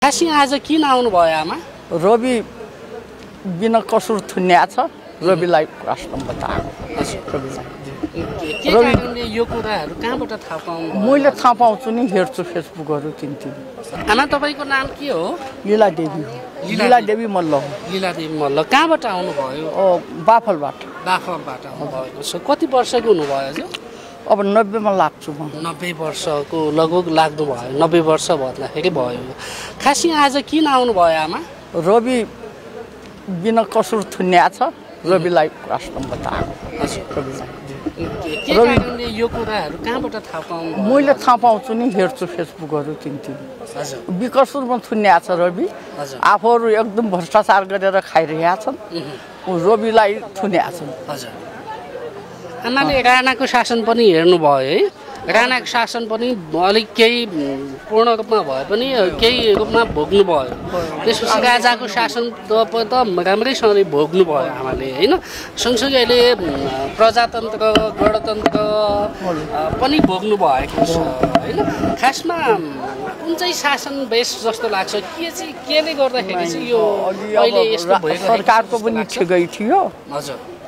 खासी आज किन आउनु भयो आमा? रवि बिना कसुर थुन्या छ, रविलाई प्रश्न बताएको। के कारणले यो कुराहरू कहाँबाट थाहा पाउनु? मैले थाहा पाउँछु नि, हेर्छु फेसबुकहरू तिन। आमा तपाईँको नाम के हो? लीला देवी हो। लीला देवी मल्ल हो। लीला देवी मल्ल। कहाँबाट आउनुभयो? बाफलबाट। बाफलबाट आउनुभएको छ। कति वर्षको हुनुभयो हजुर? अब 90 मा लाग्छु म। 90 वर्षको लगभग लाग्नु भयो। 90 वर्ष भन्दाखेरि भयो। खासी आज किन आउनु भयो आमा? रवि बिना कसुर थुन्या छ, रविलाई प्रश्न बताएको। के कारणले यो कुराहरू कहाँबाट थाहा पाउनु? मैले थाहा पाउँछु नि, हेर्छु फेसबुकहरू तिन। विकसुरमा थुन्या छ रवि। आफूहरू एकदम भ्रष्टाचार गरेर खाइरहेका छन्, रविलाई थुन्या छन्। आमाले राणाको शासन पनि हेर्नुभयो है? राणाको शासन पनि अलिक केही पूर्ण रूपमा भए पनि केही रूपमा भोग्नुभयो। त्यसपछि राजाको शासन त राम्रैसँगले भोग्नुभयो आमाले होइन? सँगसँगै अहिले प्रजातन्त्र गणतन्त्र पनि भोग्नु भएको छ होइन? खासमा कुन चाहिँ शासन बेस जस्तो लाग्छ? केले गर्दाखेरि चाहिँ यो अहिले यस्तो भएको? सरकारको पनि ठिकै थियो। हजुर,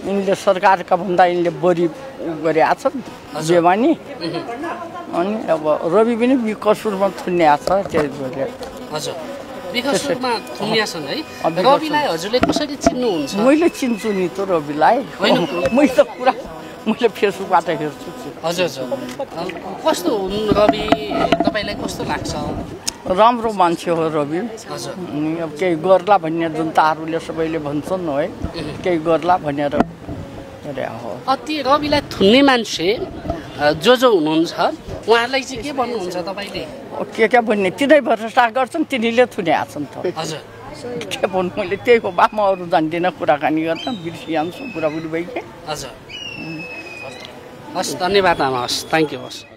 यिनले सरकारका भन्दा यिनले बढी गरेका छन् जेवानी। अनि अब रवि पनि विकसुरमा थुन्या छ, त्यही भएर। हजुर, विकसुरमा थुन्या छन् है? रविलाई हजुरले कसरी चिन्नुहुन्छ? मैले चिन्छु नि त रविलाई। मैले त पुरा मैले फेसबुकबाट हेर्छु। हजुर हजुर, कस्तो हुन् रवि? तपाईँलाई कस्तो लाग्छ? राम्रो मान्छे हो रवि। हजुर, अनि अब केही गर्ला भन्ने जनताहरूले सबैले भन्छन् है, केही गर्ला भनेर हो। अति रविलाई थुन्ने मान्छे जो हुनुहुन्छ उहाँहरूलाई चाहिँ के भन्नुहुन्छ तपाईँले? के भन्ने, तिनै भ्रष्टाचार गर्छन्, तिनीले थुन्या छन् त। हजुर, के भन्नु, मैले त्यही हो। बा म अरू जान्दिनँ कुराकानी गर्न, बिर्सिहाल्छु बुढाबुढी भइके। हजुर, हस्, धन्यवाद आमा। हस्, थ्याङ्क यू। हस्।